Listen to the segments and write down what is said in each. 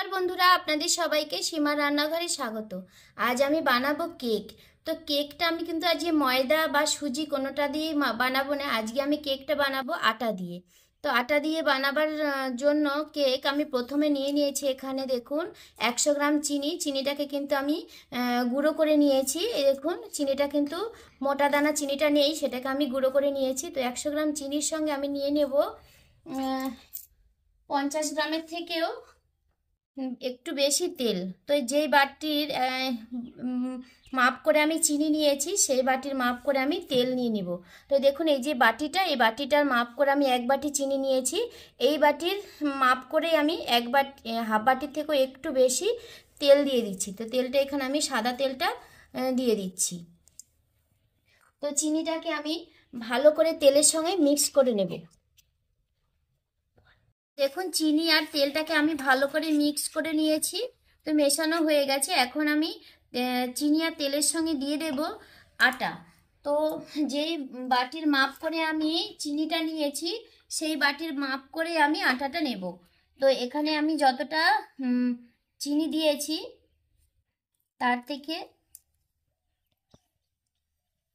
আর বন্ধুরা, আপনাদের সবাইকে সীমা রান্নাঘরে স্বাগত। আজ আমি বানাবো কেক। তো কেকটা আমি কিন্তু আজ ময়দা বা সুজি কোনোটা দিয়ে বানাবো না। আজকে আমি কেকটা বানাবো আটা দিয়ে। তো আটা দিয়ে বানাবার জন্য কেক আমি প্রথমে নিয়ে নিয়েছি। এখানে দেখুন 100 গ্রাম চিনি। চিনিটাকে কিন্তু আমি গুঁড়ো করে নিয়েছি। এই দেখুন চিনিটা কিন্তু মোটা দানা চিনিটা নেই, সেটাকে আমি গুঁড়ো করে নিয়েছি। তো 100 গ্রাম চিনির সঙ্গে আমি নিয়ে নেব 50 গ্রামের থেকেও একটু বেশি তেল। তো যেই বাটির মাপ করে আমি চিনি নিয়েছি, সেই বাটির মাপ করে আমি তেল নিয়ে নিব। তো দেখুন এই যে বাটিটা, এই বাটিটার মাপ করে আমি 1 বাটি চিনি নিয়েছি। এই বাটির মাপ করে আমি হাফ বাটির থেকেও একটু বেশি তেল দিয়ে দিচ্ছি। তো তেলটা এখানে আমি সাদা তেলটা দিয়ে দিচ্ছি। তো চিনিটাকে আমি ভালো করে তেলের সঙ্গে মিক্স করে নেব। দেখুন চিনি আর তেলটাকে আমি ভালো করে মিক্স করে নিয়েছি। তো মেশানো হয়ে গেছে। এখন আমি চিনি আর তেলের সঙ্গে দিয়ে দেব আটা। তো যেই বাটির মাপ করে আমি চিনিটা নিয়েছি, সেই বাটির মাপ করে আমি আটাটা নেব। তো এখানে আমি যতটা চিনি দিয়েছি তার থেকে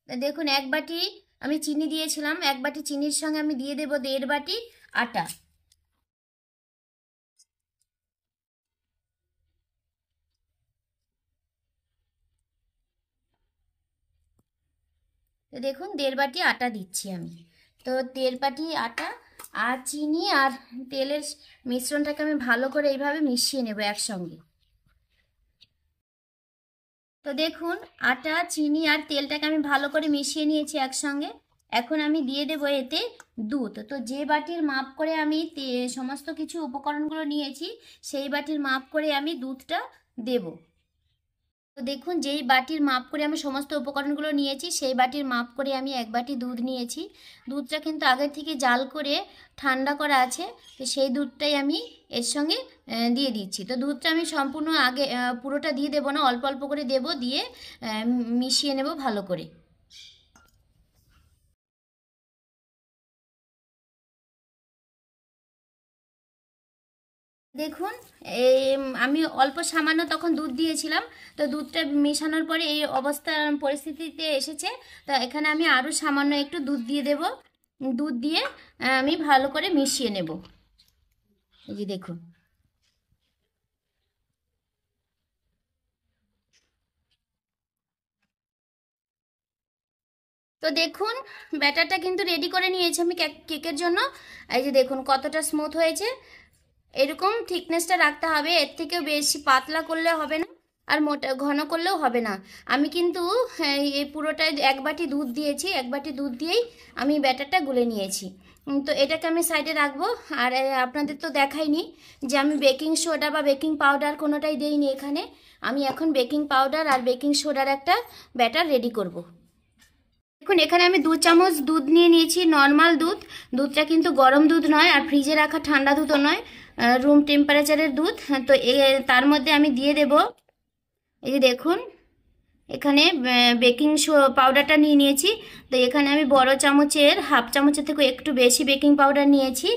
দেখুন 1 বাটি আমি চিনি দিয়েছিলাম, 1 বাটি চিনির সঙ্গে আমি দিয়ে দেব 1.5 বাটি আটা। তো দেখুন 1.5 বাটি আটা দিচ্ছি আমি। তো 1.5 বাটি আটা আর চিনি আর তেলের মিশ্রণটাকে আমি ভালো করে এইভাবে মিশিয়ে নেব একসঙ্গে। তো দেখুন আটা চিনি আর তেলটাকে আমি ভালো করে মিশিয়ে নিয়েছি একসঙ্গে। এখন আমি দিয়ে দেব এতে দুধ। তো যে বাটির মাপ করে আমি সমস্ত কিছু উপকরণগুলো নিয়েছি, সেই বাটির মাপ করে আমি দুধটা দেব। তো দেখুন যেই বাটির মাপ করে আমি সমস্ত উপকরণগুলো নিয়েছি, সেই বাটির মাপ করে আমি 1 বাটি দুধ নিয়েছি। দুধটা কিন্তু আগের থেকে জাল করে ঠান্ডা করা আছে। তো সেই দুধটাই আমি এর সঙ্গে দিয়ে দিচ্ছি। তো দুধটা আমি সম্পূর্ণ পুরোটা দিয়ে দেবো না, অল্প অল্প করে দেব, দিয়ে মিশিয়ে নেব ভালো করে। দেখুন এই আমি অল্প সামান্য তখন দুধ দিয়েছিলাম। তো দুধটা মেশানোর পরে এই অবস্থা পরিস্থিতিতে এসেছে। তো এখানে আমি আরও সামান্য একটু দুধ দিয়ে দেব। দুধ দিয়ে আমি ভালো করে মিশিয়ে নেব। এই যে দেখুন। তো দেখুন ব্যাটারটা কিন্তু রেডি করে নিয়েছি আমি কেকের জন্য। এই যে দেখুন কতটা স্মুথ হয়েছে। এরকম থিকনেসটা রাখতে হবে, এর থেকেও বেশি পাতলা করলে হবে না, আর মোটা ঘন করলেও হবে না। আমি কিন্তু এই পুরোটাই 1 বাটি দুধ দিয়েছি, 1 বাটি দুধ দিয়েই আমি ব্যাটারটা গুলে নিয়েছি। তো এটাকে আমি সাইডে রাখবো। আর আপনাদের তো দেখাইনি যে আমি বেকিং সোডা বা বেকিং পাউডার কোনোটাই দেইনি এখানে। আমি এখন বেকিং পাউডার আর বেকিং সোডার একটা ব্যাটার রেডি করব। দেখুন এখানে আমি 2 চামচ দুধ নিয়ে নিয়েছি, নর্মাল দুধ। দুধটা কিন্তু গরম দুধ নয়, আর ফ্রিজে রাখা ঠান্ডা দুধও নয়, রুম টেম্পারেচারের দুধ। তো তার মধ্যে আমি দিয়ে দেব, এই যে দেখুন এখানে বেকিং পাউডারটা নিয়ে নিয়েছি। তো এখানে আমি বড় চামচের হাফ চামচের থেকে একটু বেশি বেকিং পাউডার নিয়েছি।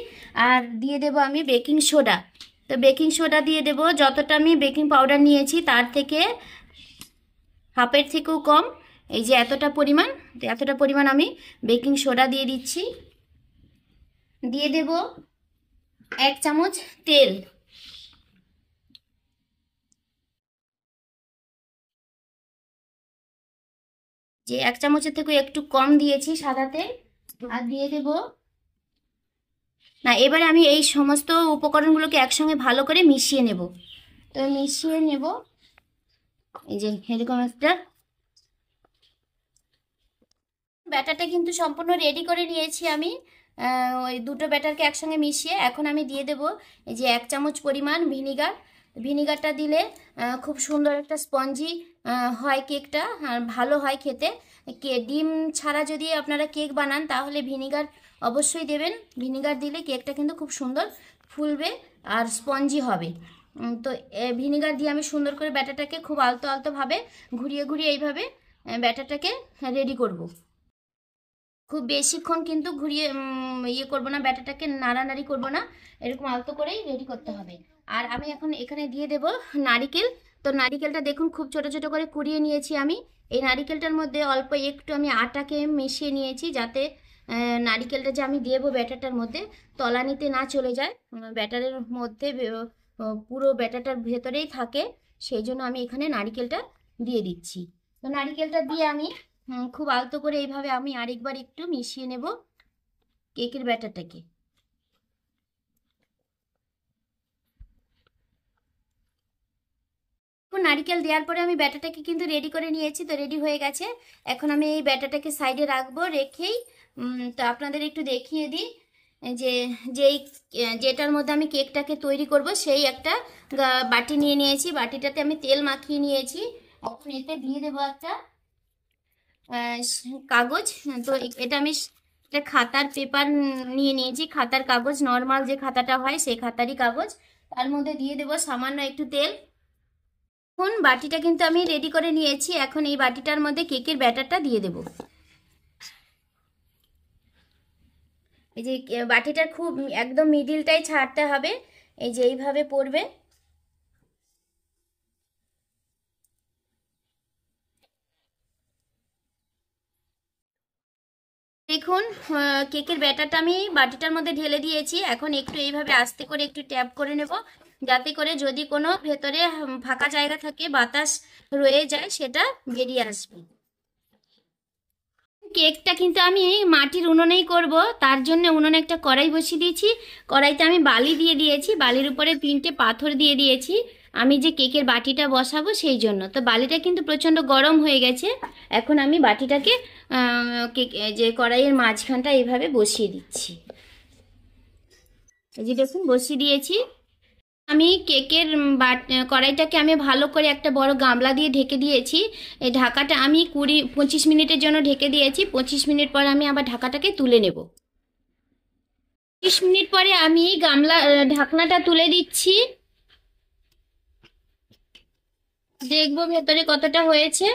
আর দিয়ে দেব আমি বেকিং সোডা। তো বেকিং সোডা দিয়ে দেব যতটা আমি বেকিং পাউডার নিয়েছি তার থেকে হাফের থেকেও কম। এই যে এতটা পরিমাণ, এতটা পরিমাণ আমি বেকিং সোডা দিয়ে দিচ্ছি। দিয়ে দেব 1 চামচ তেল। যে 1 চামচের থেকে একটু কম দিয়েছি সাদা তেল। আর দিয়ে দেব না, এবারে আমি এই সমস্ত উপকরণগুলোকে একসঙ্গে ভালো করে মিশিয়ে নেব। তো মিশিয়ে নেব এই যে এরকম একটা ব্যাটারটা কিন্তু সম্পূর্ণ রেডি করে নিয়েছি আমি। ওই দুটো ব্যাটারকে একসঙ্গে মিশিয়ে এখন আমি দিয়ে দেব এই যে 1 চামচ পরিমাণ ভিনিগার। ভিনিগারটা দিলে খুব সুন্দর একটা স্পঞ্জি হয় কেকটা, আর ভালো হয় খেতে। ডিম ছাড়া যদি আপনারা কেক বানান তাহলে ভিনিগার অবশ্যই দেবেন। ভিনিগার দিলে কেকটা কিন্তু খুব সুন্দর ফুলবে আর স্পঞ্জি হবে। তো ভিনিগার দিয়ে আমি সুন্দর করে ব্যাটারটাকে খুব আলতো আলতোভাবে ঘুরিয়ে ঘুরিয়ে এইভাবে ব্যাটারটাকে রেডি করব। খুব বেশিক্ষণ কিন্তু ঘুরিয়ে ইয়ে করবো না, ব্যাটারটাকে নাড়ানাড়ি করবো না, এরকম আলতো করেই রেডি করতে হবে। আর আমি এখন এখানে দিয়ে দেব নারিকেল। তো নারিকেলটা দেখুন খুব ছোট ছোট করে কুড়িয়ে নিয়েছি আমি। এই নারিকেলটার মধ্যে অল্প একটু আমি আটাকে মিশিয়ে নিয়েছি, যাতে নারিকেলটা যে আমি দেবো ব্যাটারটার মধ্যে তলানিতে না চলে যায়, ব্যাটারের মধ্যে পুরো ব্যাটারটার ভেতরেই থাকে। সেই জন্য আমি এখানে নারিকেলটা দিয়ে দিচ্ছি। তো নারিকেলটা দিয়ে আমি খুব আলতো করে এইভাবে আমি আরেকবার একটু মিশিয়ে নেব কেকের ব্যাটারটাকে। নারকেল দেওয়ার পরে আমি ব্যাটারটাকে কিন্তু রেডি করে নিয়েছি। তো রেডি হয়ে গেছে। এখন আমি এই ব্যাটারটাকে সাইডে রাখবো, রেখেই তো আপনাদের একটু দেখিয়ে দিই যে যেটার মধ্যে আমি কেকটাকে তৈরি করব সেই একটা বাটি নিয়ে নিয়েছি। বাটিটাতে আমি তেল মাখিয়ে নিয়েছি। এখন এতে দিয়ে দেবো একটা কাগজ। তো এটা আমি একটা খাতার পেপার নিয়ে নিয়েছি, খাতার কাগজ, নর্মাল যে খাতাটা হয় সেই খাতারই কাগজ। তার মধ্যে দিয়ে দেবো সামান্য একটু তেল। এখন বাটিটা কিন্তু আমি রেডি করে নিয়েছি। এখন এই বাটিটার মধ্যে কেকের ব্যাটারটা দিয়ে দেব। এই যে বাটিটার খুব একদম মিডিলটাই ছাড়তে হবে, এই যে এইভাবে পড়বে। দেখুন কেকের ব্যাটারটা আমি বাটিটার মধ্যে ঢেলে দিয়েছি। এখন একটু এইভাবে আস্তে করে একটু ট্যাপ করে নেব, যাতে করে যদি কোনো ভেতরে ফাঁকা জায়গা থাকে, বাতাস রয়ে যায়, সেটা বেরিয়ে আসবে। কেকটা কিন্তু আমি মাটির উনুনেই করব। তার জন্য উনুনে একটা কড়াই বসিয়ে দিয়েছি। কড়াইতে আমি বালি দিয়ে দিয়েছি, বালির উপরে 3টে পাথর দিয়ে দিয়েছি আমি যে কেকের বাটিটা বসাবো সেই জন্য। তো বালিটা কিন্তু প্রচণ্ড গরম হয়ে গেছে। এখন আমি বাটিটাকে কেক যে কড়াইয়ের মাঝখানটা এইভাবে বসিয়ে দিচ্ছি। এই যে দেখুন বসিয়ে দিয়েছি। আমি কেকের কড়াইটাকে আমি ভালো করে একটা বড় গামলা দিয়ে ঢেকে দিয়েছি। এই ঢাকাটা আমি 20-25 মিনিটের জন্য ঢেকে দিয়েছি। 25 মিনিট পরে আমি আবার ঢাকাটাকে তুলে নেব। 25 মিনিট পরে আমি ঢাকনাটা তুলে দিচ্ছি, দেখবো ভেতরে কতটা হয়েছে।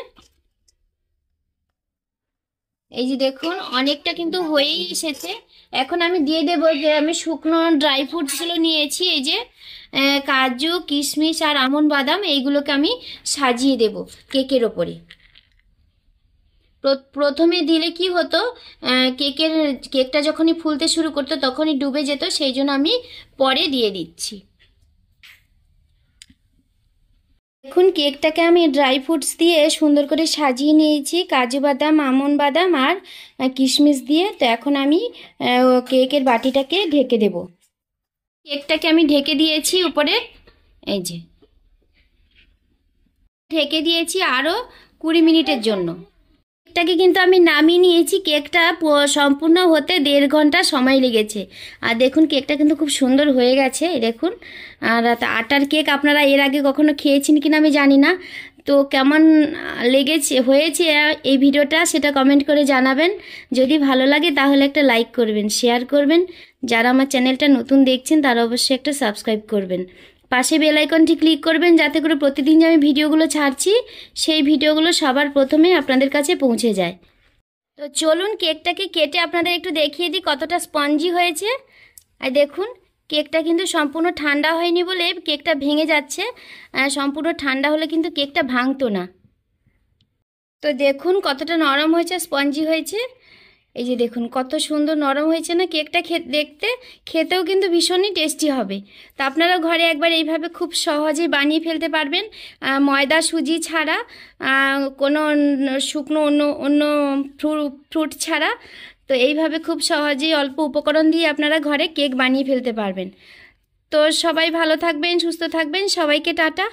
এই যে দেখুন অনেকটা কিন্তু হয়েই এসেছে। এখন আমি দিয়ে দেবো যে আমি শুকনো ড্রাই ফ্রুটসগুলো নিয়েছি, এই যে কাজু, কিশমিশ আর আমন্ড বাদাম, এইগুলোকে আমি সাজিয়ে দেব কেকের ওপরে। প্রথমে দিলে কি হতো, কেকটা যখনই ফুলতে শুরু করতো তখনই ডুবে যেত, সেই জন্য আমি পরে দিয়ে দিচ্ছি। এখন কেকটাকে আমি ড্রাই ফ্রুটস দিয়ে সুন্দর করে সাজিয়ে নিয়েছি, কাজু বাদাম, আমন্ড বাদাম আর কিশমিশ দিয়ে। তো এখন আমি কেকের বাটিটাকে ঢেকে দেব। কেকটাকে আমি ঢেকে দিয়েছি উপরে, এই যে ঢেকে দিয়েছি আরও 20 মিনিটের জন্য। কেকটাকে কিন্তু আমি নামিয়ে নিয়েছি। কেকটা সম্পূর্ণ হতে 1.5 ঘন্টা সময় লেগেছে। আর দেখুন কেকটা কিন্তু খুব সুন্দর হয়ে গেছে, দেখুন। আর আটার কেক আপনারা এর আগে কখনো খেয়েছেন কিনা আমি জানি না। তো কেমন হয়েছে এই ভিডিওটা সেটা কমেন্ট করে জানাবেন। যদি ভালো লাগে তাহলে একটা লাইক করবেন, শেয়ার করবেন। যারা আমার চ্যানেলটা নতুন দেখছেন তারা অবশ্যই একটা সাবস্ক্রাইব করবেন। পাশে বেল আইকনটি ক্লিক করবেন, যাতে করে প্রতিদিন যে আমি ভিডিওগুলো ছাড়ছি সেই ভিডিওগুলো সবার প্রথমে আপনাদের কাছে পৌঁছে যায়। তো চলুন কেকটাকে কেটে আপনাদের একটু দেখিয়ে দিই কতটা স্পঞ্জি হয়েছে। আর দেখুন কেকটা কিন্তু সম্পূর্ণ ঠান্ডা হয়নি বলে কেকটা ভেঙে যাচ্ছে। সম্পূর্ণ ঠান্ডা হলে কিন্তু কেকটা ভাঙতো না। তো দেখুন কতটা নরম হয়েছে, স্পঞ্জি হয়েছে। এই যে দেখুন কত সুন্দর নরম হয়েছে না কেকটা, খেতেও কিন্তু ভীষণই টেস্টি হবে। তো আপনারা ঘরে একবার এইভাবে খুব সহজেই বানিয়ে ফেলতে পারবেন, ময়দা সুজি ছাড়া, কোনো শুকনো অন্য ফ্রুট ছাড়া। তো এইভাবে খুব সহজেই অল্প উপকরণ দিয়ে আপনারা ঘরে কেক বানিয়ে ফেলতে পারবেন। তো সবাই ভালো থাকবেন, সুস্থ থাকবেন, সবাইকে টাটা।